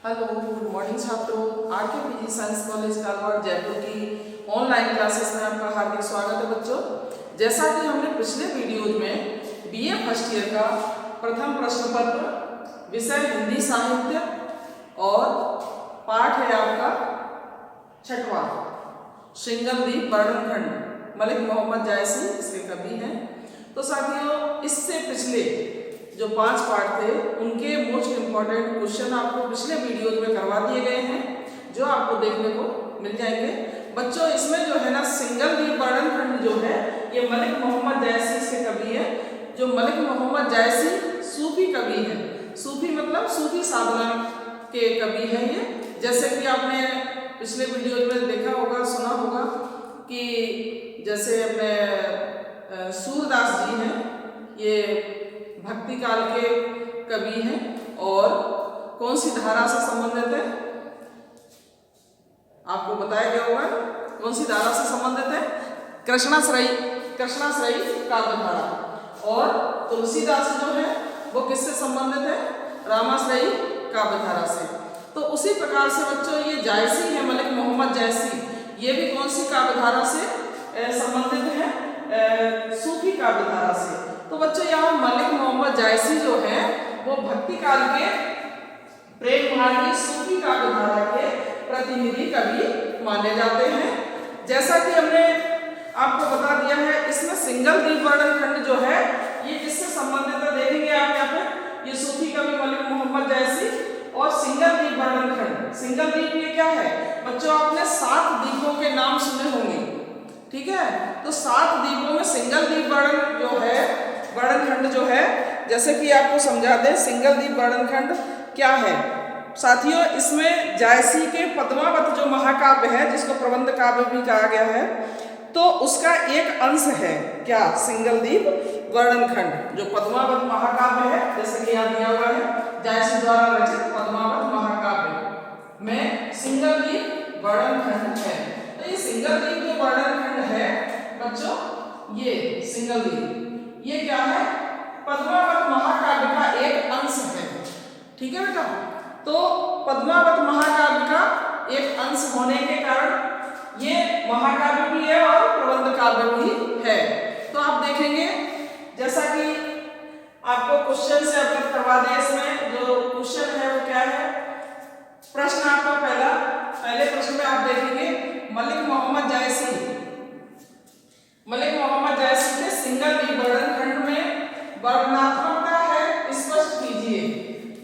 Hello, good morning छात्रों। RK PG science college Kalwar Jaipur की online classes में आपका हार्दिक स्वागत है बच्चों। जैसा कि हमने पिछले वीडियोज में बीए फर्स्ट ईयर का प्रथम प्रश्न पत्र विषय हिंदी साहित्य और पाठ है आपका छठवां सिंगलदीप वर्णनखंड, मलिक मोहम्मद जायसी इसके कवि हैं। तो साथियों, इससे पिछले जो 5 पार्ट थे उनके मोस्ट इम्पॉर्टेंट क्वेश्चन आपको पिछले वीडियोज में करवा दिए गए हैं, जो आपको देखने को मिल जाएंगे बच्चों। इसमें जो है ना सिंगलदीप वर्णनखंड जो है ये मलिक मोहम्मद जायसी इसके कवि है। जो मलिक मोहम्मद जायसी सूफी कवि है, सूफी मतलब सूफी साधना के कवि है ये। जैसे कि आपने पिछले वीडियोज में देखा होगा, सुना होगा कि जैसे अपने सूरदास जी हैं, ये भक्ति काल के कवि हैं और कौन सी धारा से संबंधित है आपको बताया गया होगा। कौन सी धारा से संबंधित है? कृष्णाश्रयी काव्य धारा। और तुलसीदास जो है वो किससे संबंधित है? रामाश्रयी काव्य धारा से। तो उसी प्रकार से बच्चों ये जायसी है, मलिक मोहम्मद जायसी, ये भी कौन सी काव्य धारा से संबंधित है? सूफी काव्य धारा से। तो बच्चों यहाँ मलिक मोहम्मद जायसी जो है वो भक्ति काल के प्रेम भागी सूफी काव्य धारा के प्रतिनिधि कवि माने जाते हैं। जैसा कि हमने आपको बता दिया है, इसमें सिंगलदीप वर्णनखंड जो है ये किससे संबंधित है देखेंगे आप यहाँ पे। ये सूफी कवि मलिक मोहम्मद जायसी और सिंगलदीप वर्णनखंड। सिंगलदीप ये क्या है बच्चों? आपने 7 द्वीपों के नाम सुने होंगे, ठीक है। तो 7 द्वीपों में सिंगलदीप वर्णनखंड जो है, जैसे कि आपको समझा दें सिंगलदीप वर्णनखंड क्या है साथियों। इसमें जायसी के पद्मावत जो महाकाव्य है, जिसको प्रबंध काव्य भी कहा गया है, तो उसका एक अंश है क्या? सिंगलदीप वर्णनखंड। जो पद्मावत महाकाव्य है, जैसे कि यहाँ दिया हुआ है, जायसी द्वारा रचित पद्मावत महाकाव्य में सिंगलदीप वर्णनखंड है। तो ये सिंगलदीप जो वर्णनखंड है बच्चों, ये सिंगलदीप ये क्या है? पद्मावत महाकाव्य का एक अंश है, ठीक है बेटा। तो पद्मावत महाकाव्य का एक अंश होने के कारण ये महाकाव्य भी है और प्रबंध काव्य भी है। तो आप देखेंगे, जैसा कि आपको क्वेश्चन से अवगत करवा दें, इसमें जो क्वेश्चन है वो क्या है? प्रश्न आपका पहले प्रश्न में आप देखेंगे मलिक मोहम्मद जायसी के सिंगलदीप वर्णनखंड में वर्णनात्मकता है स्पष्ट कीजिए।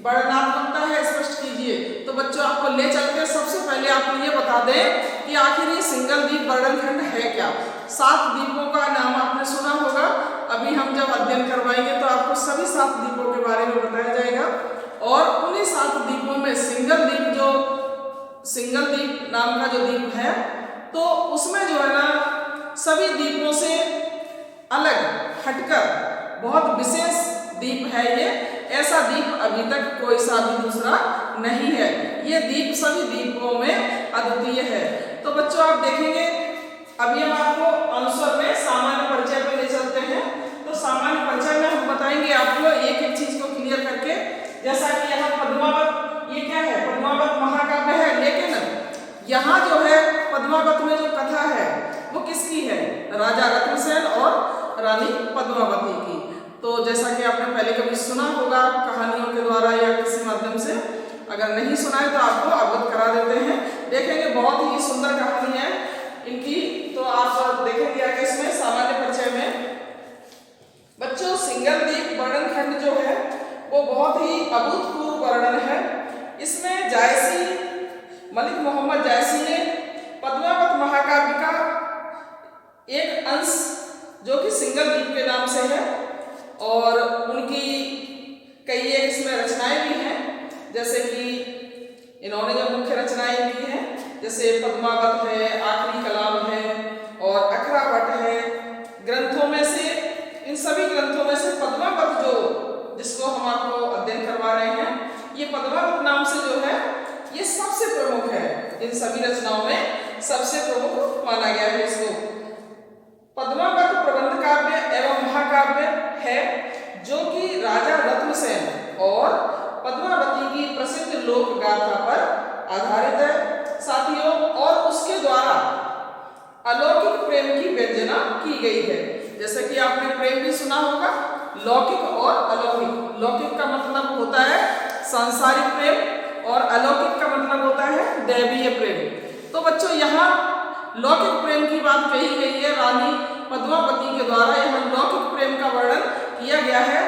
वर्णनात्मकता है स्पष्ट कीजिए। तो बच्चों आपको ले चलते सबसे पहले आपको ये बता दें कि आखिर ये सिंगलदीप वर्णनखंड है क्या। 7 द्वीपों का नाम आपने सुना होगा। अभी हम जब अध्ययन करवाएंगे तो आपको सभी 7 द्वीपों के बारे में बताया जाएगा। और उन्हीं 7 द्वीपों में सिंगलदीप नाम का जो द्वीप है, तो उसमें जो है ना सभी द्वीपों से अलग हटकर बहुत विशेष द्वीप है ये। ऐसा द्वीप अभी तक कोई सा भी दूसरा नहीं है। ये द्वीप सभी द्वीपों में अद्वितीय है। तो बच्चों आप देखेंगे, अभी हम आपको अनुस्वर में सामान्य परिचय पे ले चलते हैं। तो सामान्य परिचय में हम बताएंगे आपको एक एक चीज को क्लियर करके। जैसा कि यहाँ पद्मावत ये क्या है? पद्मावत महाकाव्य है, लेकिन यहाँ जो है पद्मावत में जो कथा है वो किसकी है? राजा रत्नसेन और रानी पद्मावती की। तो जैसा कि आपने पहले कभी सुना होगा कहानियों के द्वारा या किसी माध्यम से, अगर नहीं सुना है तो आपको अवगत करा देते हैं। देखेंगे बहुत ही सुंदर कहानी है इनकी। तो आप देखेंगे आगे इसमें सामान्य परिचय में बच्चों सिंगलदीप वर्णनखंड जो है वो बहुत ही अभूतपूर्व वर्णन है। इसमें मलिक मोहम्मद जायसी ने पद्मावत महाकाव्य का एक अंश जो कि सिंगलदीप के नाम से है, और उनकी कई एक इसमें रचनाएं भी हैं। जैसे कि इन्होंने जो मुख्य रचनाएं की हैं, जैसे पद्मावत है, आखिरी कलाम है और अखरावट है। ग्रंथों में से, इन सभी ग्रंथों में से पद्मावत जिसको हम आपको अध्ययन करवा रहे हैं, ये पद्मावत नाम से जो है ये सबसे प्रमुख है। इन सभी रचनाओं में सबसे प्रमुख माना गया है इसको। पद्मावत प्रबंध काव्य एवं महाकाव्य है जो कि राजा रत्नसेन और पद्मावती की प्रसिद्ध लोक गाथा पर आधारित है साथियों, और उसके द्वारा अलौकिक प्रेम की व्यंजना की गई है। जैसे कि आपने प्रेम भी सुना होगा, लौकिक और अलौकिक। लौकिक का मतलब होता है सांसारिक प्रेम और अलौकिक का मतलब होता है दैवीय प्रेम। तो बच्चों यहाँ लौकिक प्रेम की बात कही गई है, रानी पद्मावती के द्वारा यहाँ लौकिक प्रेम का वर्णन किया गया है,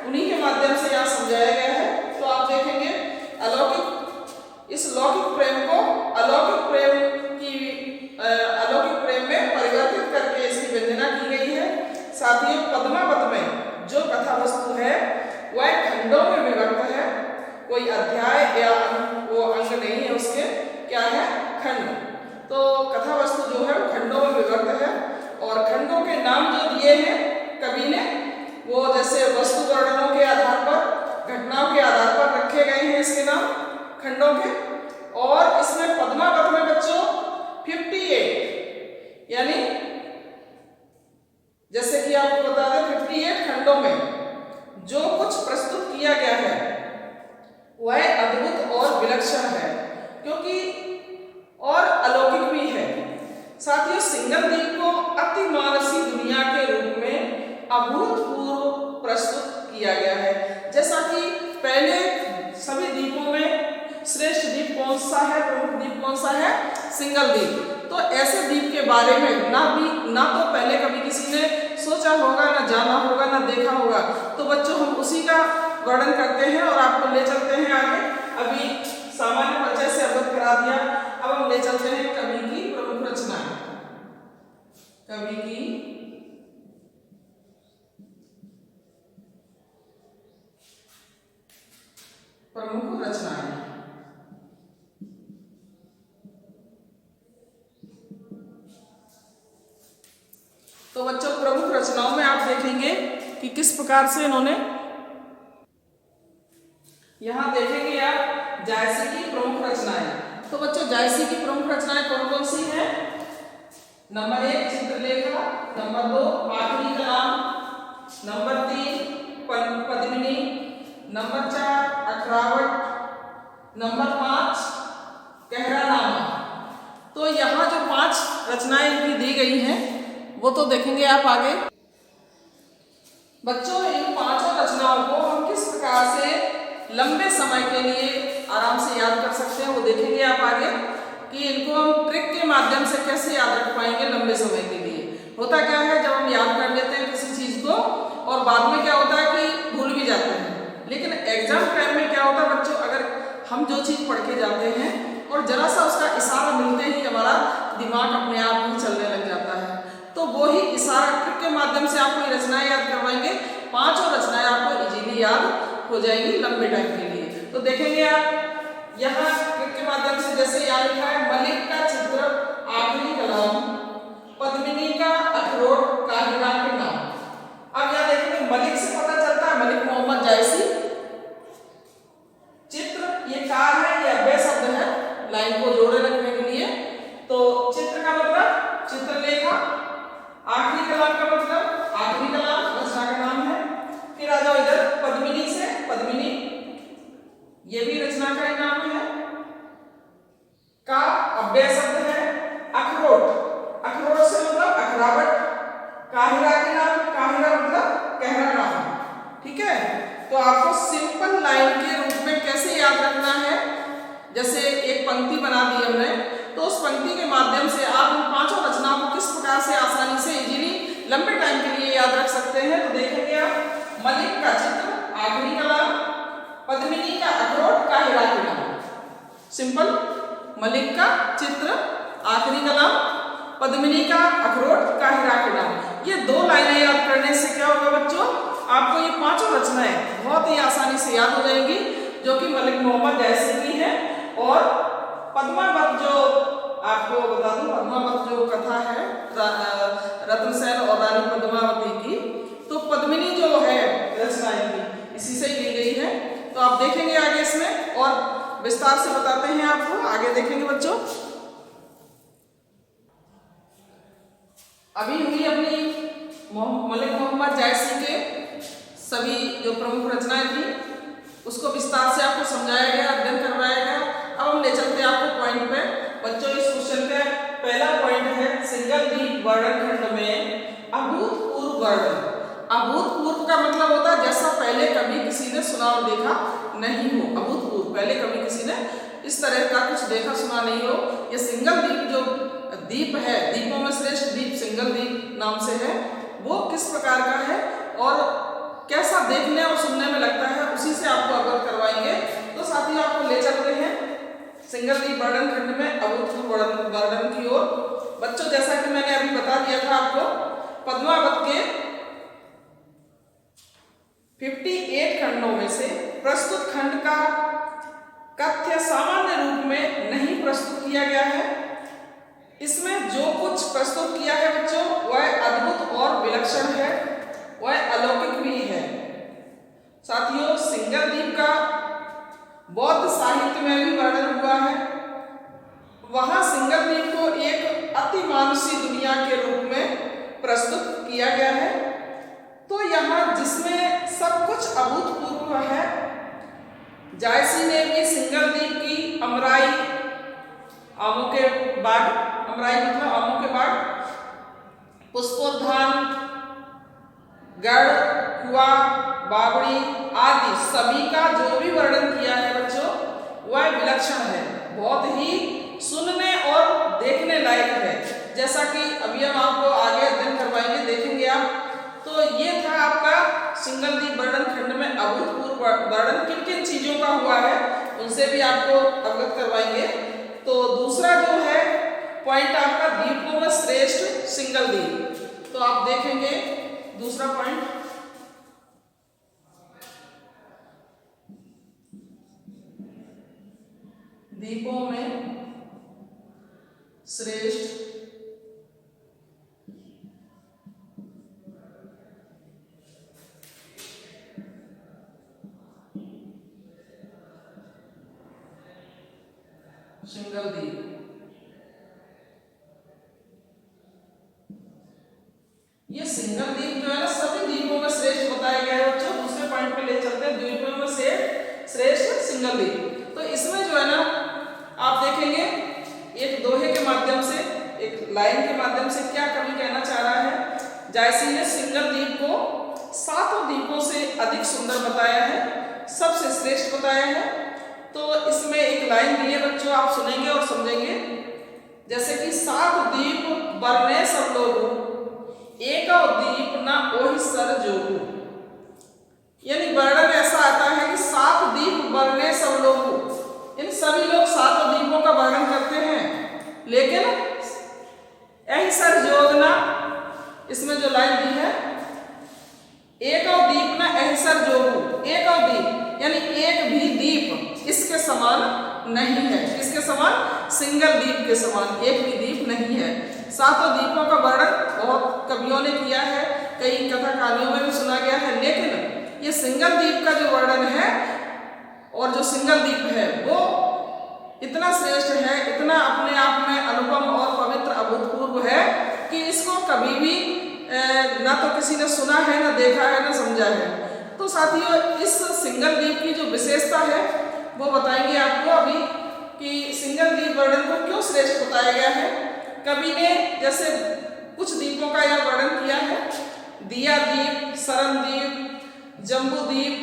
उन्हीं के माध्यम से यहाँ समझाया गया है। तो आप देखेंगे अलौकिक, इस लौकिक प्रेम को अलौकिक प्रेम में परिवर्तित करके इसकी व्यंजना की गई है। साथ ही पद्मावत में जो कथा वस्तु है वह खंडों में विभक्त है, कोई अध्याय या वो अंग नहीं है, उसके क्या है खंड। तो कथा वस्तु जो है वो खंडों में विभक्त है, और खंडों के नाम जो दिए हैं कवि ने वो जैसे वस्तु वर्णनों के आधार पर, घटनाओं के आधार पर रखे गए हैं इसके नाम खंडों के। और इसमें पद्मावत में बच्चों 58 यानी जैसे कि आपको बता दें 58 खंडों में जो कुछ प्रस्तुत किया गया है वह अद्भुत और विलक्षण है, क्योंकि और अलौकिक भी है। साथियों सिंगल द्वीप को अति मानसी दुनिया के रूप में अभूतपूर्व प्रस्तुत किया गया है। जैसा कि पहले सभी द्वीपों में श्रेष्ठ द्वीप कौन सा है, प्रमुख द्वीप कौन सा है, सिंगल द्वीप। तो ऐसे द्वीप के बारे में ना तो पहले कभी किसी ने सोचा होगा, ना जाना होगा, ना देखा होगा। तो बच्चों हम उसी का वर्णन करते हैं और आपको ले चलते हैं आगे। अभी सामान्य परिचय से अवगत करा दिया, अब हम ले चलते हैं कवि की प्रमुख रचनाएं। कवि की प्रमुख रचनाएं। तो बच्चों प्रमुख रचनाओं में आप देखेंगे कि किस प्रकार से इन्होंने, यहां देखेंगे आप जायसी की प्रमुख रचनाएं। तो बच्चों जायसी की प्रमुख रचनाएं कौन कौन सी हैं? नंबर 1 चित्रलेखा, नंबर 2 आखिरी कलाम, नंबर 3 पद्मिनी, नंबर 4 अखरावट, नंबर 5 कहरानामा। तो यहाँ जो 5 रचनाएं इनकी दी गई हैं वो तो देखेंगे आप आगे। बच्चों इन 5 रचनाओं को हम किस प्रकार से लंबे समय के लिए आराम से याद कर सकते हैं वो देखेंगे आप आगे, कि इनको हम ट्रिक के माध्यम से कैसे याद रख पाएंगे लंबे समय के लिए। होता क्या है जब हम याद कर लेते हैं किसी चीज को और बाद में क्या होता है कि भूल भी जाते हैं, लेकिन एग्जाम टाइम में क्या होता है बच्चों, अगर हम जो चीज पढ़ के जाते हैं और जरा सा उसका इशारा मिलते ही हमारा दिमाग अपने आप ही चलने लग जाता है। तो वो ही इशारा ट्रिक के माध्यम से आपको ये रचनाएं याद करवाएंगे। 5 रचनाएं आपको इजीली याद हो जाएंगी लंबे टाइम के लिए। तो देखेंगे आप यहाँ ट्रिक के माध्यम से, जैसे यहाँ लिखा है मलिक का चित्र आखिरी कलाम, पद्मिनी का अखरोट काहिरा के नाम। अब यहाँ देखेंगे मलिक से पता चलता है मलिक मोहम्मद जायसी। चित्र ये कार है, ये अव्यय शब्द है लाइन को जोड़े रखने के लिए। तो चित्र का मतलब चित्रलेखा, आखिरी कलाम का मतलब आखिरी कलाम रचना का नाम है। फिर आ जाओ इधर पद्मिनी से, पद्मिनी ये भी रचना का ही नाम है। का अव्यय शब्द है। अखरोट, अखरोट से मतलब अखरावट। काहिरा के नाम, काहिरा मतलब कहरा नाम। ठीक है, तो आपको सिंपल लाइन के रूप में कैसे याद रखना है, जैसे एक पंक्ति बना दी हमने, तो उस पंक्ति के माध्यम से आप उन 5 रचनाओं को किस प्रकार से आसानी से इजीली लंबे टाइम के लिए याद रख सकते हैं। तो देखेंगे आप मलिक का चित्र आखिरी कलाम, पद्मिनी का अखरोट काहिरा के नाम। सिंपल, मलिक का चित्र आखिरी कलाम, पद्मिनी का अखरोट काहिरा के नाम। ये 2 लाइनें याद करने से क्या होगा बच्चों, आपको ये 5 रचनाएं बहुत ही आसानी से याद हो जाएंगी, जो कि मलिक मोहम्मद जायसी की है। और पद्मावत जो आपको बता दूं, पद्मावत जो कथा है रत्नसेन और रानी पद्मावती की, तो पद्मिनी जो है रचनाएं की इसी से ही ली गई है। तो आप देखेंगे आगे इसमें और विस्तार से बताते हैं आपको, आगे देखेंगे बच्चों। अभी हुई अपनी मलिक मोहम्मद जायसी के सभी जो प्रमुख रचनाएं थी उसको विस्तार से आपको समझाया गया, अध्ययन करवाया पॉइंट पे। बच्चों इस क्वेश्चन का पहला पॉइंट है सिंगल दीप वर्णनखंड में अभूतपूर्व वर्णन। अभूतपूर्व का मतलब होता है जैसा पहले कभी किसी ने सुना और देखा नहीं हो। अभूतपूर्व, पहले कभी किसी ने इस तरह का कुछ देखा सुना नहीं हो। ये सिंगल दीप जो दीप है, दीपों में श्रेष्ठ दीप सिंगल दीप नाम से है, वो किस प्रकार का है और कैसा देखने और सुनने में लगता है, उसी से आपको अवगत करवाएंगे। तो साथियों आपको ले चलते हैं सिंगल दीप वर्णनखंड में अभूतपूर्व वर्णन की ओर। बच्चों जैसा कि मैंने अभी बता दिया था आपको, पद्मावत के 58 खंडों में से प्रस्तुत खंड का कथ्य सामान्य रूप में नहीं प्रस्तुत किया गया है। इसमें जो कुछ प्रस्तुत किया है बच्चों वह अद्भुत और विलक्षण है, वह अलौकिक भी है। साथियों सिंगल दीप का बौद्ध साहित्य में भी वर्णन हुआ है। वहां सिंगल दीप को एक अतिमानुषी दुनिया के रूप में प्रस्तुत किया गया है। तो यहाँ जिसमें सब कुछ अभूतपूर्व है, जायसी ने भी सिंगल दीप की अमराई, आमों के बाग, अमराई मतलब आमों के बाग, पुष्पोद्यान, गढ़, कुआ, बावड़ी आदि सभी का जो भी वर्णन किया है बच्चों वह विलक्षण है, बहुत ही सुनने और देखने लायक है। जैसा कि अभी हम आपको आगे अध्ययन करवाएंगे, देखेंगे आप। तो ये था आपका सिंगल दीप वर्णनखंड में अभूतपूर्व वर्णन किन किन चीजों का हुआ है, उनसे भी आपको अवगत करवाएंगे। तो दूसरा जो है पॉइंट आपका दीपों में श्रेष्ठ सिंगल दीप, तो आप देखेंगे दूसरा पॉइंट, दीपों में श्रेष्ठ सिंगल दीप। ये सिंगल दीप जो है ना सभी दीपों में श्रेष्ठ बताया गया है बच्चों। दूसरे पॉइंट पे ले चलते हैं, दीपों में से श्रेष्ठ सिंगल दीप। तो इसमें जो है ना आप देखेंगे एक दोहे के माध्यम से, एक लाइन के माध्यम से क्या कवि कहना चाह रहा है। जायसी ने सिंगल दीप को सातों दीपों से अधिक सुंदर बताया है, सबसे श्रेष्ठ बताया है। तो इसमें एक लाइन दी है बच्चों, आप सुनेंगे और समझेंगे। जैसे कि सात दीप बरने सब लोगों, एक दीप ना ओहि सर जोगू। यानी वर्णन ऐसा आता है कि सात दीप बरने सब लोगों, इन सभी लोग सातों दीपों का वर्णन करते हैं, लेकिन यही सर जोगना, इसमें जो लाइन दी है एक दीप ना अहिसर जोगू, एक दीप यानी एक भी दीप इसके समान नहीं है। इसके समान सिंगल दीप के समान एक भी दीप नहीं है। सातों दीपों का वर्णन बहुत कवियों ने किया है, कई कथा कहानियों में भी सुना गया है, लेकिन ये सिंगल दीप का जो वर्णन है और जो सिंगल दीप है वो इतना श्रेष्ठ है, इतना अपने आप में अनुपम और पवित्र अभूतपूर्व है कि इसको कभी भी ना तो किसी ने सुना है, ना देखा है, ना समझा है। तो साथियों इस सिंगल दीप की जो विशेषता है वो बताएंगे आपको अभी कि सिंगल दीप वर्णन को क्यों श्रेष्ठ बताया गया है। कवि ने जैसे कुछ दीपों का यह वर्णन किया है, दिया दीप, सरन दीप, जम्बू दीप,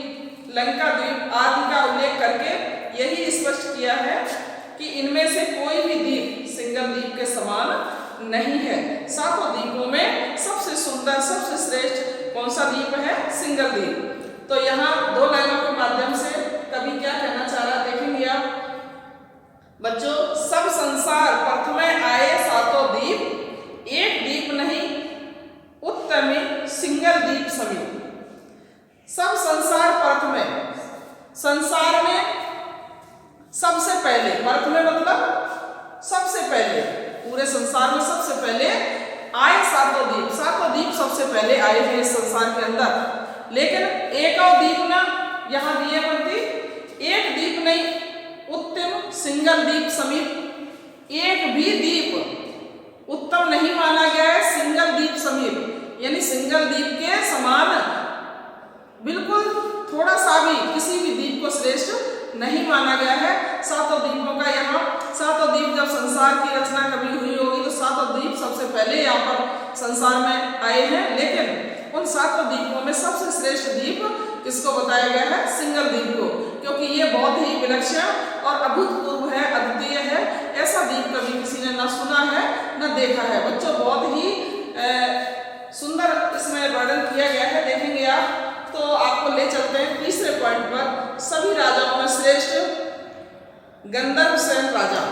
लंका दीप आदि का उल्लेख करके यही स्पष्ट किया है कि इनमें से कोई भी दीप सिंगल दीप के समान नहीं है। सातों दीपों में सबसे सुंदर, सबसे श्रेष्ठ कौन सा दीप है? सिंगल दीप। तो यहाँ दो लाइनों के माध्यम से कवि क्या कहना चाह रहा है देखेंगे आप बच्चों। सब संसार प्रथमे आए सातों दीप, एक दीप नहीं उत्तम सिंगल दीप सभी। सब संसार प्रथमे, संसार में सबसे पहले, प्रथमे मतलब सबसे पहले, पूरे संसार में सबसे पहले आए सातों दीप। सातों दीप सबसे पहले आए हैं इस संसार के अंदर। लेकिन एक और दीप ना यहाँ दिए बनती, एक दीप नहीं उत्तम सिंगल दीप समीप। एक भी दीप उत्तम नहीं माना गया है सिंगल दीप समीप, यानी सिंगल दीप के समान बिल्कुल थोड़ा सा भी किसी भी दीप को श्रेष्ठ नहीं माना गया है। सातों द्वीपों का यहाँ सातों द्वीप जब संसार की रचना कभी हुई होगी तो सातों द्वीप सबसे पहले यहाँ पर संसार में आए हैं, लेकिन उन सातों द्वीपों में सबसे श्रेष्ठ द्वीप किसको बताया गया है? सिंगल द्वीप को, क्योंकि ये बहुत ही विलक्षण और अभूतपूर्व है, अद्वितीय है। ऐसा द्वीप कभी किसी ने न सुना है न देखा है। बच्चों बहुत ही सुंदर इसमें वर्णन किया गया है, देखेंगे आप तो आपको ले चलते हैं तीसरे पॉइंट पर। सभी राजाओं में श्रेष्ठ गंधर्वसेन राजा।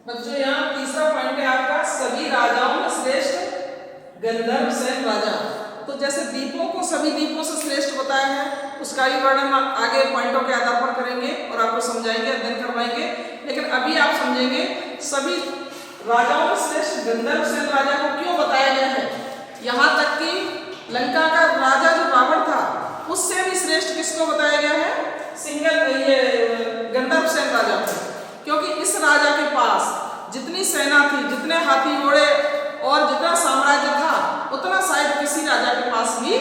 बच्चों यहाँ तीसरा पॉइंट है आपका सभी राजाओं में श्रेष्ठ गंधर्वसेन राजा। तो जैसे द्वीपों को सभी द्वीपों से श्रेष्ठ बताया है, उसका भी वर्णन आगे पॉइंटों के आधार पर करेंगे और आपको समझाएंगे, अध्ययन करवाएंगे। लेकिन अभी आप समझेंगे सभी राजाओं में श्रेष्ठ गंधर्वसेन राजा को क्यों बताया गया है। यहाँ तक कि लंका का राजा जो रावण था उससे भी श्रेष्ठ किसको बताया गया है? गंधर्वसेन राजा को, क्योंकि इस राजा के पास जितनी सेना थी, जितने हाथी घोड़े और जितना साम्राज्य था उतना शायद किसी राजा के पास भी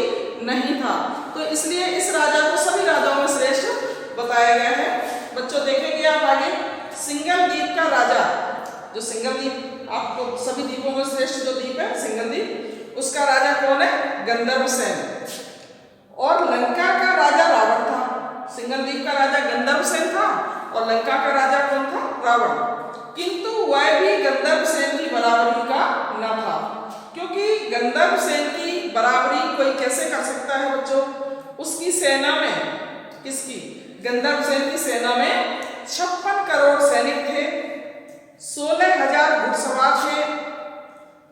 नहीं था। तो इसलिए इस राजा को सभी राजाओं में श्रेष्ठ बताया गया है। बच्चों देखेंगे आप आगे सिंगल द्वीप का राजा, जो सिंगल द्वीप आपको सभी द्वीपों में श्रेष्ठ जो द्वीप है सिंगल द्वीप, उसका राजा कौन है? गंधर्वसेन। और लंका का राजा रावण था। सिंगल द्वीप का राजा गंधर्वसेन था और लंका का राजा कौन था? रावण। किंतु वह भी गंधर्वसेन की बराबरी का न था, क्योंकि गंधर्वसेन की बराबरी कोई कैसे कर सकता है बच्चों? उसकी सेना में, किसकी? गंधर्वसेन की सेना में 56 करोड़ सैनिक थे, 16,000 घुड़सवार थे,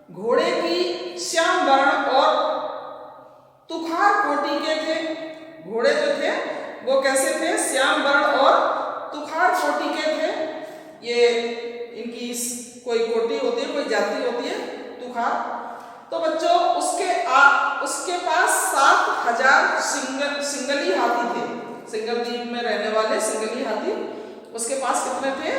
घोड़े की श्याम वर्ण और तुखार कोटि के थे। घोड़े जो थे वो कैसे थे? श्याम वर्ण और तुखार कोटि के थे। ये इनकी कोई कोटि होती है, कोई जाति होती है तुखार। तो बच्चों उसके पास 7,000 सिंगली हाथी थे। सिंगल द्वीप में रहने वाले सिंगली हाथी उसके पास कितने थे?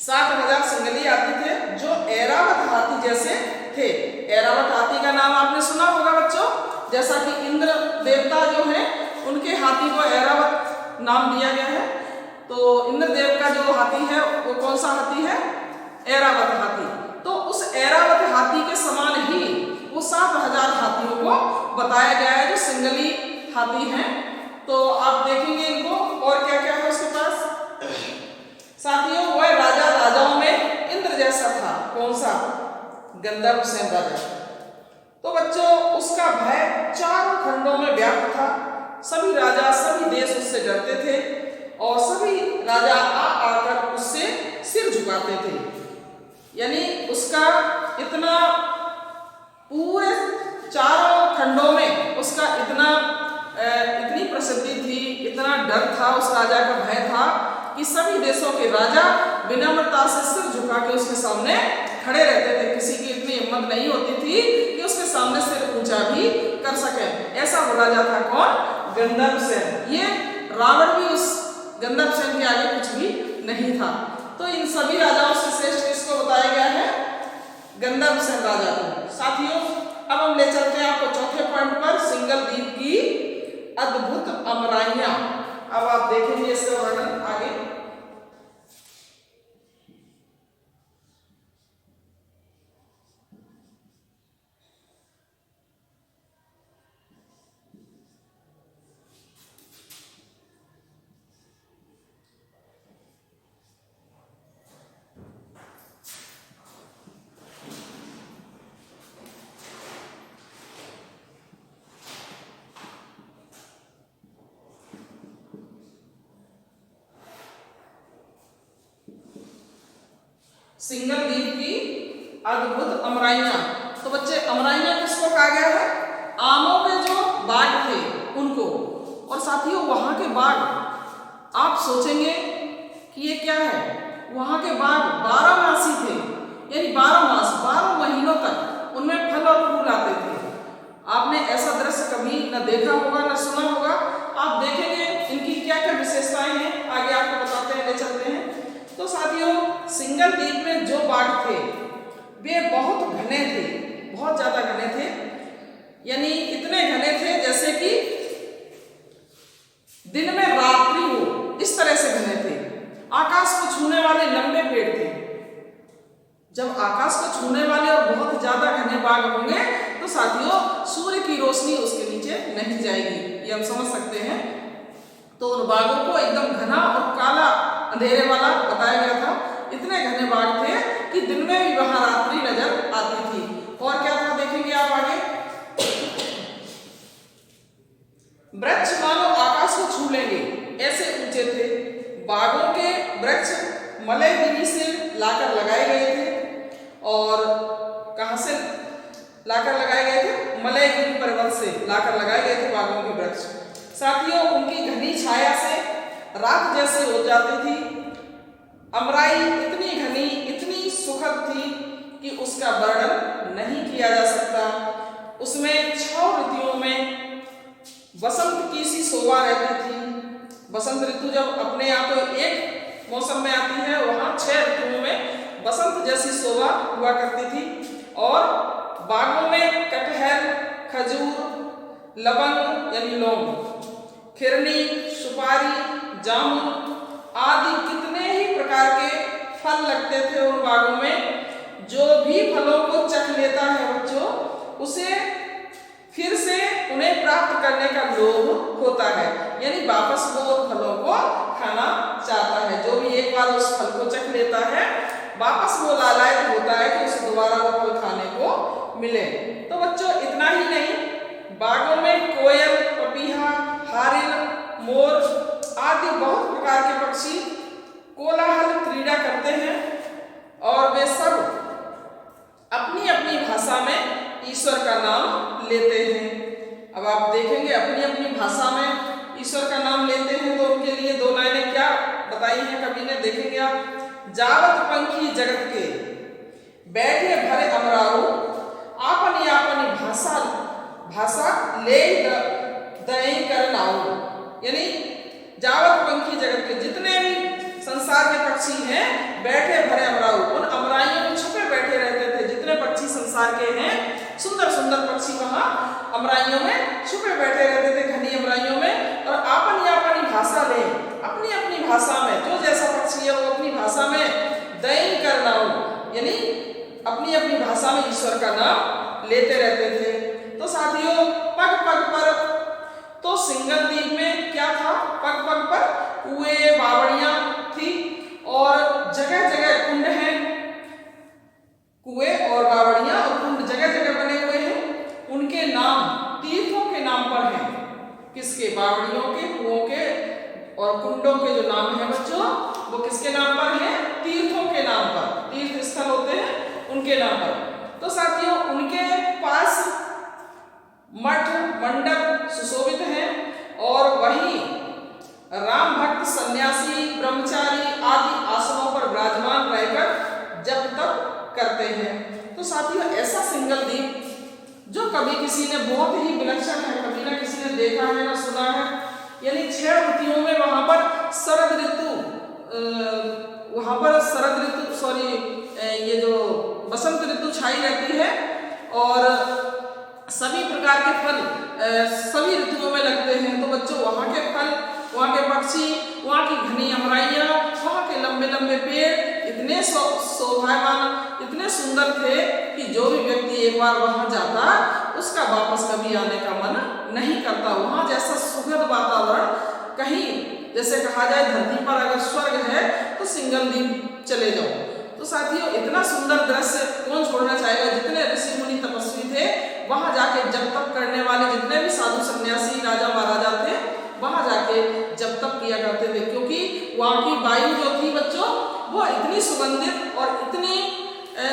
7,000 सिंगली हाथी थे जो ऐरावत हाथी जैसे थे। ऐरावत हाथी का नाम आपने सुना होगा बच्चों, जैसा कि इंद्र देवता जो है उनके हाथी को ऐरावत नाम दिया गया है। तो इंद्रदेव का जो हाथी है वो कौन सा हाथी है? ऐरावत हाथी। तो उस ऐरावत हाथी के समान ही वो 7,000 हाथियों को बताया गया है जो सिंगली हाथी हैं। तो आप देखेंगे इनको और क्या क्या है उसके पास। साथियों वह राजा राजाओं में इंद्र जैसा था। कौन सा? गंधर्वसेन राजा। तो बच्चों उसका भय चारों खंडों में व्याप्त था। सभी राजा सभी देश उससे डरते थे और सभी राजा आकर उससे सिर झुकाते थे। यानी उसका इतना पूरे चारों खंडों में उसका इतनी प्रसिद्धि थी, इतना डर था, उस राजा का भय था कि सभी देशों के राजा विनम्रता से सिर झुका के उसके सामने खड़े रहते थे। किसी की इतनी हिम्मत नहीं होती थी कि उसके सामने सिर ऊंचा भी कर सके। ऐसा वो राजा था कौन? गंधर्वसेन। ये रावण भी उस गंधर्वसेन के आगे कुछ भी नहीं था। तो इन सभी राजाओं से श्रेष्ठ किसको बताया गया है? गंधर्वसेन राजा को। साथियों अब हम ले चलते हैं आपको चौथे पॉइंट पर, सिंगल द्वीप की अद्भुत अमराइयां। अब आप देखेंगे इसका वर्णन आगे। सिंगल द्वीप की अद्भुत अमराइयाँ। तो बच्चे अमराइयाँ किसको कहा गया है? आमों के जो बाग थे उनको। और साथियों वहाँ के बाग, आप सोचेंगे कि ये क्या है, वहाँ के बाग 12 मासी थे, यानी 12 मास 12 महीनों तक उनमें फल और फूल आते थे। आपने ऐसा दृश्य कभी न देखा होगा न सुना होगा। आप देखेंगे इनकी क्या क्या विशेषताएं हैं, आगे आपको बताते हैं, ले चलते हैं। तो साथियों सिंगल द्वीप में जो बाग थे वे बहुत घने थे, बहुत ज्यादा घने थे, यानी इतने घने थे जैसे कि दिन में रात्रि हो, इस तरह से घने थे। आकाश को छूने वाले लंबे पेड़ थे। जब आकाश को छूने वाले और बहुत ज्यादा घने बाग होंगे तो साथियों सूर्य की रोशनी उसके नीचे नहीं जाएगी, ये हम समझ सकते हैं। तो उन बागों को एकदम घना और काला अंधेरे वाला बताया गया था। इतने घने बाग थे कि दिन में भी वहां रात्रि नजर आती थी। और क्या था देखेंगे आप आगे। वृक्ष मानो आकाश को छू लेंगे, ऐसे ऊंचे थे। बागों के वृक्ष मलयगिरी से लाकर लगाए गए थे। और कहां से लाकर लगाए गए थे? मलयगिरी पर्वत से लाकर लगाए गए थे बागों के वृक्ष। साथियों उनकी घनी छाया से रात जैसे हो जाती थी। अमराई इतनी घनी, इतनी सुखद थी कि उसका वर्णन नहीं किया जा सकता। उसमें 6 ऋतुओं में वसंत की सी शोभा रहती थी। वसंत ऋतु जब अपने आप एक मौसम में आती है, वहां 6 ऋतुओं में वसंत जैसी शोभा हुआ करती थी। और बागों में कटहल, खजूर, लवंग यानी लौंग, खिरनी, सुपारी, जामुन आदि कितने ही प्रकार के फल लगते थे उन बागों में। जो भी फलों को चख लेता है बच्चों, उसे फिर से उन्हें प्राप्त करने का लोभ होता है, यानी वापस वो फलों को खाना चाहता है। जो भी एक बार उस फल को चख लेता है, वापस वो लालायित होता है कि उसे दोबारा वो फल खाने को मिले। तो बच्चों इतना ही नहीं, बागों में कोयल, पपीहा, हारिन, मोर आदि बहुत प्रकार के पक्षी कोलाहल क्रीड़ा करते हैं। और वे सब अपनी अपनी भाषा में ईश्वर का नाम लेते हैं। अब आप देखेंगे अपनी अपनी भाषा में ईश्वर का नाम लेते हैं, तो उनके लिए 2 लाइनें क्या बताई हैं कवि ने, देखेंगे आप। जावत पंखी जगत के बैठे भरे अमराऊ, आपनी आपनी भाषा ले दई कर नाऊ। यानी जावत पंखी जगत के जितने भी संसार के पक्षी हैं बैठे भरे अमराऊ, उन अमराइयों में छुपे बैठे रहते थे। जितने पक्षी संसार के हैं, सुंदर सुंदर पक्षी वहां अमराइयों में छुपे बैठे रहते थे, घनी अमराइयों में। और आपनी आपनी भाषा ले, अपनी अपनी भाषा में, जो जैसा पक्षी है वो अपनी भाषा में दई कर नाऊ, यानी अपनी अपनी भाषा में ईश्वर का नाम लेते रहते थे। तो साथियों पग पग पर, तो सिंगल द्वीप में क्या था? पग पग पर कुएं, बावड़ियां थी और जगह जगह कुंड हैं। कुएं और बावड़ियां और कुंड जगह जगह बने हुए हैं। उनके नाम तीर्थों के नाम पर हैं। किसके? बावड़ियों के, कुओं के और कुंडों के जो नाम है बच्चों, वो किसके नाम पर हैं? तीर्थों के नाम पर। तीर्थ स्थल होते हैं उनके नाम पर। तो साथियों उनके पास मठ, मंडप सुशोभित हैं और वहीं राम भक्त, सन्यासी, ब्रह्मचारी आदि आश्रमों पर विराजमान रहकर जप तप करते हैं। तो साथियों ऐसा सिंगल द्वीप जो कभी किसी ने, बहुत ही विलक्षण है, कभी ना किसी ने देखा है ना सुना है। यानी 6 ऋतुओं में वहां पर शरद ऋतु, ये जो बसंत ऋतु छाई रहती है और सभी प्रकार के फल सभी ऋतुओं में लगते हैं। तो बच्चों वहाँ के फल, वहाँ के पक्षी, वहाँ की घनी अमराइयाँ, वहाँ के लंबे लंबे पेड़ इतने शोभायमान, इतने सुंदर थे कि जो भी व्यक्ति एक बार वहाँ जाता उसका वापस कभी आने का मन नहीं करता। वहाँ जैसा सुखद वातावरण कहीं, जैसे कहा जाए धरती पर अगर स्वर्ग है तो सिंगल द्वीप चले जाओ। तो साथियों इतना सुंदर दृश्य कौन छोड़ना चाहेगा। जितने ऋषि मुनि तपस्वी थे, वहां जाके जप तप करने वाले जितने भी साधु सन्यासी, राजा महाराजा थे, वहां जाके जप तप किया करते थे। क्योंकि वहां की वायु जो थी बच्चों, वो इतनी सुगंधित और इतनी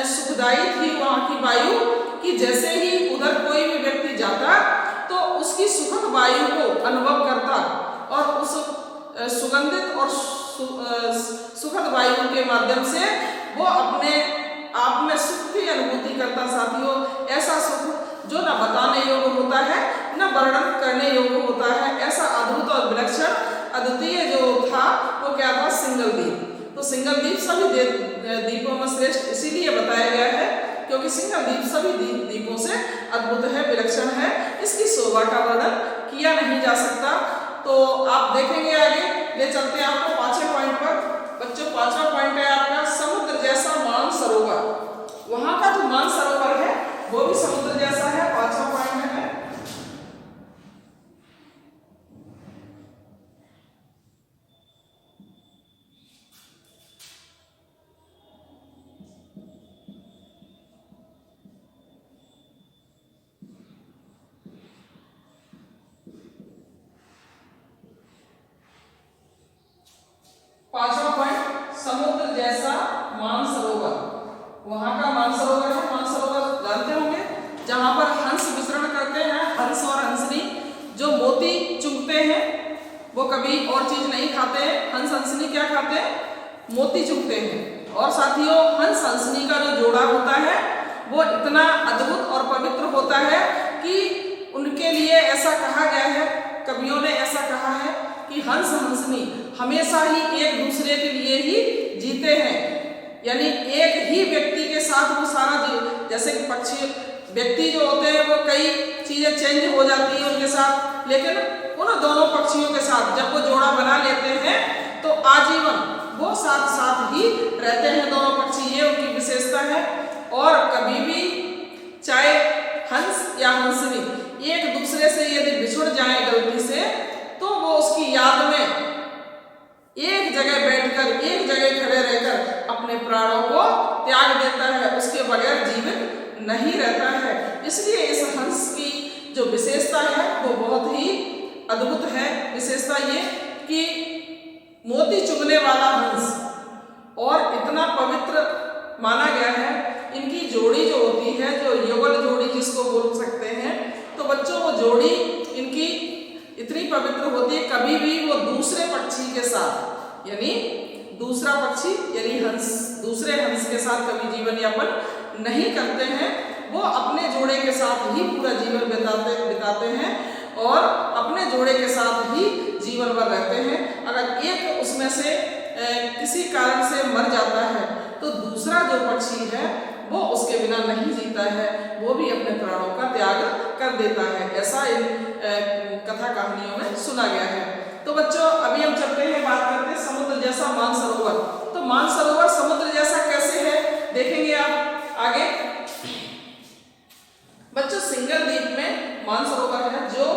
सुखदायी थी की वायु कि जैसे ही उधर कोई भी व्यक्ति जाता तो उसकी सुखद वायु को अनुभव करता और उस सुगंधित और सुखद वायु के माध्यम से वो अपने आप में सुख की अनुभूति करता। साथियों, ऐसा सुख जो न बताने योग्य होता है न वर्णन करने योग्य होता है। ऐसा अद्भुत और विलक्षण अद्वितीय जो था वो क्या था? सिंगल द्वीप। तो सिंगल द्वीप सभी द्वीपों में श्रेष्ठ इसीलिए बताया गया है क्योंकि सिंगल द्वीप सभी द्वीपों से अद्भुत है, विलक्षण है। इसकी शोभा का वर्णन किया नहीं जा सकता। तो आप देखेंगे आगे, ले चलते हैं आपको 5वें पॉइंट पर। बच्चों, 5वां पॉइंट है आपका समुद्र जैसा मानसरोवर। वहां का जो मानसरोवर है वो भी समुद्र जैसा है। 5वां पॉइंट है समुद्र जैसा मानसरोवर। वहां का मानसरोवर है, मानसरोवर जानते होंगे, जहां पर हंस विचरण करते हैं। हंस और हंसनी जो मोती चुगते हैं, वो कभी और चीज नहीं खाते हैं। हंस हंसनी क्या खाते हैं? मोती चुगते हैं। और साथियों, हंस हंसनी का जो जोड़ा होता है वो इतना अद्भुत और पवित्र होता है कि उनके लिए ऐसा कहा गया है, कवियों ने ऐसा कहा है कि हंस हंसनी हमेशा ही एक दूसरे के लिए ही जीते हैं। यानी एक ही व्यक्ति के साथ वो सारा जैसे कि पक्षी व्यक्ति जो होते हैं वो कई चीजें चेंज हो जाती है उनके साथ, लेकिन उन दोनों पक्षियों के साथ जब वो जोड़ा बना लेते हैं तो आजीवन वो साथ साथ ही रहते हैं दोनों पक्षी। ये उनकी विशेषता है। और कभी भी चाहे हंस या हंसनी एक दूसरे से यदि बिछुड़ जाए गलती से तो वो उसकी याद में एक जगह बैठकर, एक जगह खड़े रहकर अपने प्राणों को त्याग देता है, उसके बगैर जीवित नहीं रहता है। इसलिए इस हंस की जो विशेषता है वो बहुत ही अद्भुत है। विशेषता ये कि मोती चुगने वाला हंस और इतना पवित्र माना गया है। इनकी जोड़ी जो होती है, जो युगल जोड़ी जिसको बोल सकते हैं, तो बच्चों वो जोड़ी इनकी इतनी पवित्र होती है, कभी भी वो दूसरे पक्षी के साथ यानी दूसरा पक्षी यानी हंस दूसरे हंस के साथ कभी जीवन यापन नहीं करते हैं। वो अपने जोड़े के साथ ही पूरा जीवन बिताते हैं और अपने जोड़े के साथ ही जीवन भर रहते हैं। अगर एक उसमें से किसी कारण से मर जाता है तो दूसरा जो पक्षी है वो उसके बिना नहीं जीता है, वो भी अपने प्राणों का त्याग कर देता है। ऐसा इन कथा कहानियों में सुना गया है। तो बच्चों, अभी हम चलते हैं, बात करते हैं समुद्र जैसा मानसरोवर। तो मानसरोवर समुद्र जैसा कैसे है देखेंगे आप आगे। बच्चों, सिंगल द्वीप में मानसरोवर है जो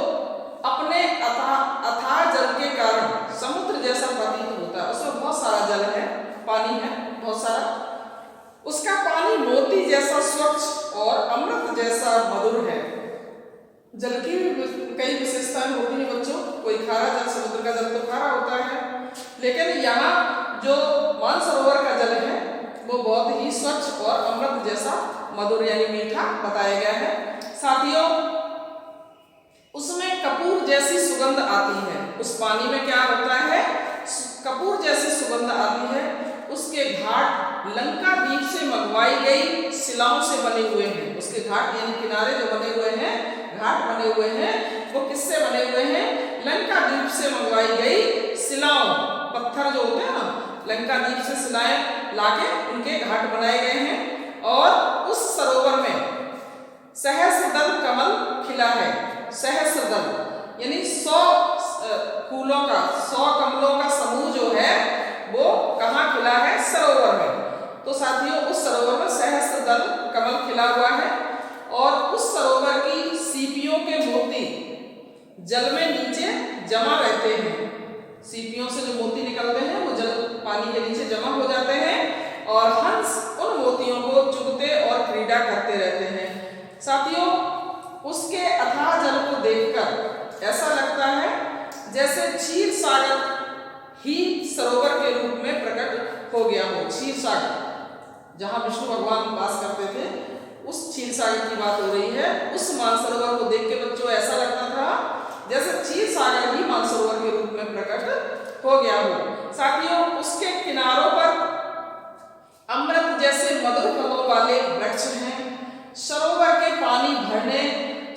अपने अथाह जल के कारण समुद्र जैसा प्रतीत होता है। उसमें बहुत सारा जल है, पानी है बहुत सारा। उसका पानी मोती जैसा स्वच्छ और अमृत जैसा मधुर है। जल की कई विशेषताएं होती हैं बच्चों। कोई खारा जल, समुद्र का जल तो खारा होता है, लेकिन यहाँ जो मानसरोवर का जल है वो बहुत ही स्वच्छ और अमृत जैसा मधुर यानी मीठा बताया गया है। साथियों, उसमें कपूर जैसी सुगंध आती है। उस पानी में क्या होता है? कपूर जैसी सुगंध आती है। उसके घाट लंका द्वीप से मंगवाई गई शिलाओं से बने हुए हैं। उसके घाट यानी किनारे जो बने हुए हैं, घाट बने हुए हैं, वो किससे बने हुए हैं? लंका द्वीप से मंगवाई गई शिलाओं, पत्थर जो होते हैं ना, लंका द्वीप से शिलाएं लाके उनके घाट बनाए गए हैं। और उस सरोवर में सहस्रदल कमल खिला है। सहस्रदल यानी 100 फूलों का, 100 कमलों का समूह जो है वो कहाँ खिला है? सरोवर में। तो साथियों, उस सरोवर में सहस्रदल कमल खिला हुआ है और उस सरोवर की सीपियों के मोती जल में नीचे जमा रहते हैं। सीपियों से जो मोती निकलते हैं वो जल पानी के नीचे जमा हो जाते हैं और हंस उन मोतियों को चुगते और क्रीड़ा करते रहते हैं। साथियों, उसके अथाह जल को देखकर ऐसा लगता है जैसे क्षीर सागर ही सरोवर के रूप में प्रकट हो गया हो। क्षीर सागर जहां विष्णु भगवान वास करते थे, उस क्षीर सागर की बात हो रही है। उस मानसरोवर को देख के बच्चों ऐसा लगता था जैसे क्षीर सागर ही मानसरोवर के रूप में प्रकट हो गया हो। साथियों, उसके किनारों पर अमृत जैसे मधुर फलों वाले वृक्ष हैं। सरोवर के पानी भरने,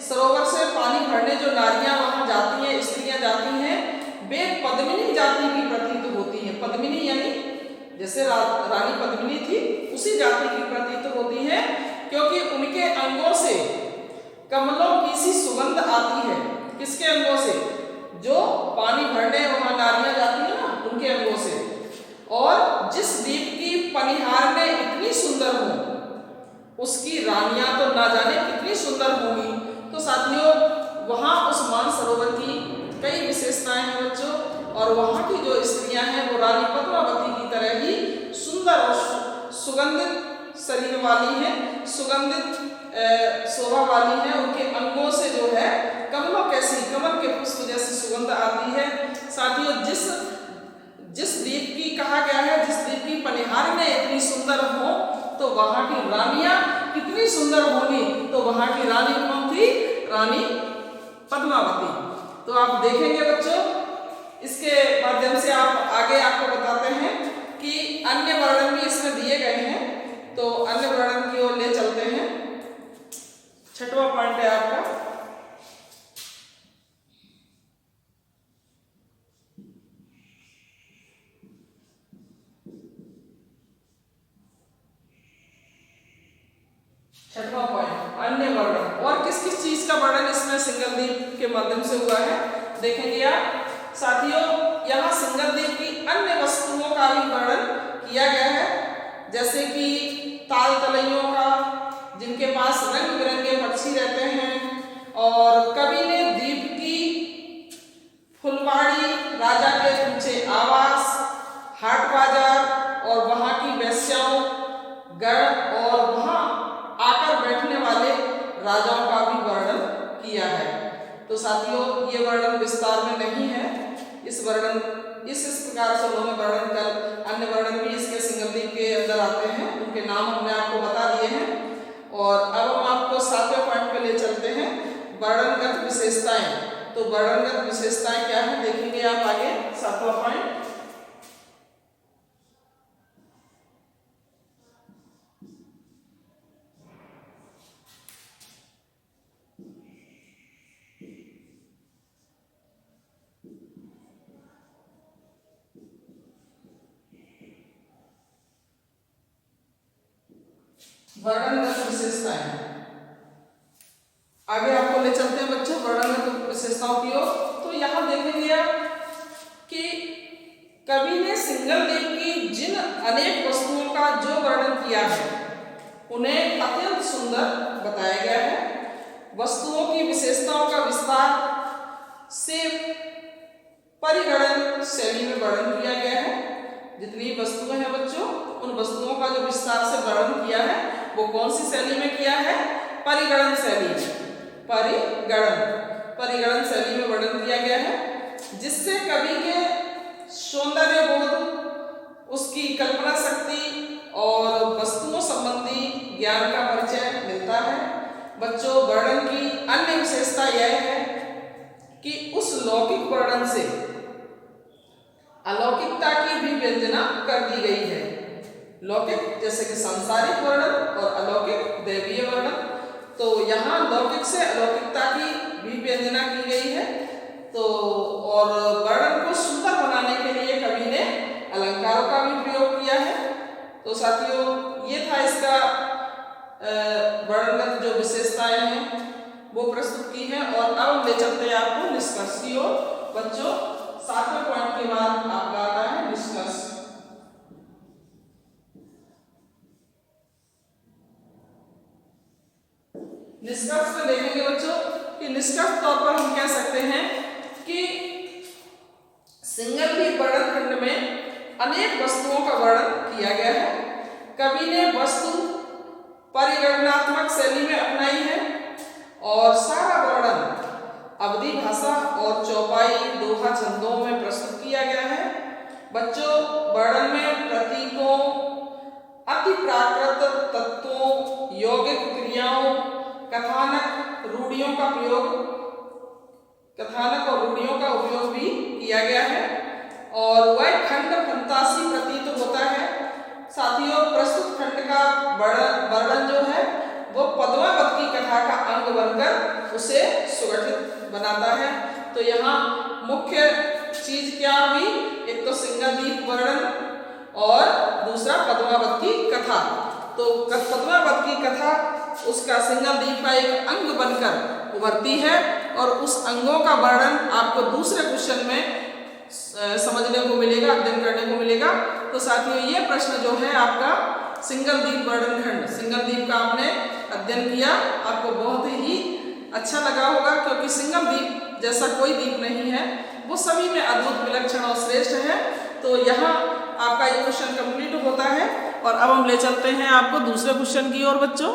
सरोवर से पानी भरने जो नारियां वहां जाती हैं, स्त्रियां जाती हैं, वे पद्मिनी जाति की प्रतीत होती हैं। पद्मिनी यानी जैसे रानी पद्मिनी थी, उसी जाति की प्रतीत होती है, क्योंकि उनके अंगों से कमलों की सी सुगंध आती है। किसके अंगों से? जो पानी भरने वहां नारियां जाती है ना, उनके अंगों से। और जिस द्वीप की पनिहार में इतनी सुंदर हो, उसकी रानियां तो ना जाने कितनी सुंदर होंगी। तो साथियों, वहां उस मानसरोवर की कई विशेषताएं हैं बच्चों, और वहां की जो स्त्रियां हैं वो रानी पद्मावती की तरह ही सुंदर और सुगंधित शरीर वाली हैं, सुगंधित शोभा वाली हैं। उनके अंगों से जो है कमलों कैसी, कमल के पुष्प जैसी सुगंध आती है। साथियों, जिस द्वीप की कहा गया है, जिस द्वीप की पनिहार में इतनी सुंदर हो, तो वहां की रानियां कितनी सुंदर होंगी। तो वहां की रानी कौन थी? रानी पद्मावती। तो आप देखेंगे बच्चों, इसके माध्यम से आप आगे आपको बताते हैं कि अन्य वर्णन भी इसमें दिए गए हैं। तो अन्य वर्णन की ओर ले चलते हैं। छठवां पॉइंट है आपका छठवां पॉइंट, अन्य वर्णन। और किस किस चीज का वर्णन इसमें सिंगलद्वीप के माध्यम से हुआ है देखेंगे आप। साथियों, यहाँ सिंगलद्वीप की अन्य वस्तुओं का भी वर्णन किया गया है, जैसे कि ताल तलैयों का, जिनके पास रंग बिरंगे पक्षी रहते हैं। और कवि ने द्वीप की फुलवाड़ी, राजा के ऊंचे आवास, हाट बाजार और वहां की वेश्याओं, गढ़ और वहां आकर बैठने वाले राजाओं का भी वर्णन किया है। तो साथियों, ये वर्णन विस्तार में नहीं है। इस प्रकार से उन्होंने वर्णन कर, अन्य वर्णन भी इसके सिंगलद्वीप के अंदर आते हैं, उनके नाम हमने आपको बता दिए हैं। और अब हम आपको 7वें पॉइंट पे ले चलते हैं, वर्णनगत विशेषताएं। तो वर्णनगत विशेषताएं क्या है देखेंगे आप आगे। 7वां पॉइंट, वर्णनगत विशेषताएं। आगे आपको ले चलते हैं बच्चों वर्णनगत विशेषताओं की ओर। तो यहाँ देखेंगे आप कि कवि ने सिंगलद्वीप की जिन अनेक वस्तुओं का जो वर्णन किया है, उन्हें अत्यंत सुंदर बताया गया है। वस्तुओं की विशेषताओं का विस्तार से परिगणन शैली में वर्णन किया गया है। जितनी वस्तुएं हैं बच्चों, उन वस्तुओं का जो विस्तार से वर्णन किया है, वो कौन सी शैली में किया है? परिगणन शैली में। परिगणन शैली में वर्णन किया गया है, जिससे कवि के सौंदर्य बोध, उसकी कल्पना शक्ति और वस्तुओं संबंधी ज्ञान का परिचय मिलता है। बच्चों, वर्णन की अन्य विशेषता यह है कि उस लौकिक वर्णन से अलौकिकता की भी व्यंजना कर दी गई है। लौकिक जैसे कि सांसारिक वर्णन और अलौकिक दैवीय वर्णन। तो यहाँ लौकिक से अलौकिकता की भी व्यंजना की गई है। तो और वर्णन को सुंदर बनाने के लिए कवि ने अलंकारों का भी प्रयोग किया है। तो साथियों, ये था इसका वर्णनगत जो विशेषताएं हैं वो प्रस्तुत की हैं। और अब ले चलते हैं आपको निष्कर्ष की ओर। बच्चों, 7वें पॉइंट के बाद आपका आता है निष्कर्ष। निष्कर्ष में देखेंगे बच्चों कि निष्कर्ष तौर पर हम कह सकते हैं कि सिंगलद्वीप वर्णन खंड में अनेक वस्तुओं का वर्णन किया गया है। कवि ने वस्तु परिगणनात्मक शैली में अपनाई है और सारा वर्णन अवधि भाषा और चौपाई दोहा छंदों में प्रस्तुत किया गया है। बच्चों, वर्णन में प्रतीकों, अति प्राकृत तत्वों, यौगिक क्रियाओं, कथानक, रूढ़ियों का प्रयोग, कथानक और रूढ़ियों का उपयोग भी किया गया है और वह खंड फंतासी प्रतीत होता है। साथियों, प्रस्तुत खंड का वर्णन जो है वो पद्मावत की कथा का अंग बनकर उसे सुगठित बनाता है। तो यहाँ मुख्य चीज क्या हुई, एक तो सिंगलदीप वर्णन और दूसरा पद्मावत की कथा। तो पद्मावत की कथा उसका सिंगलदीप का एक अंग बनकर उभरती है और उस अंगों का वर्णन आपको दूसरे क्वेश्चन में समझने को मिलेगा, अध्ययन करने को मिलेगा। तो साथियों, ये प्रश्न जो है आपका सिंगलदीप वर्णन खंड, सिंगलदीप का आपने अध्ययन किया, आपको बहुत ही अच्छा लगा होगा क्योंकि सिंगलदीप जैसा कोई द्वीप नहीं है, वो सभी में अद्भुत, विलक्षण और श्रेष्ठ है। तो यहाँ आपका ये क्वेश्चन कंप्लीट होता है और अब हम ले चलते हैं आपको दूसरे क्वेश्चन की ओर बच्चों।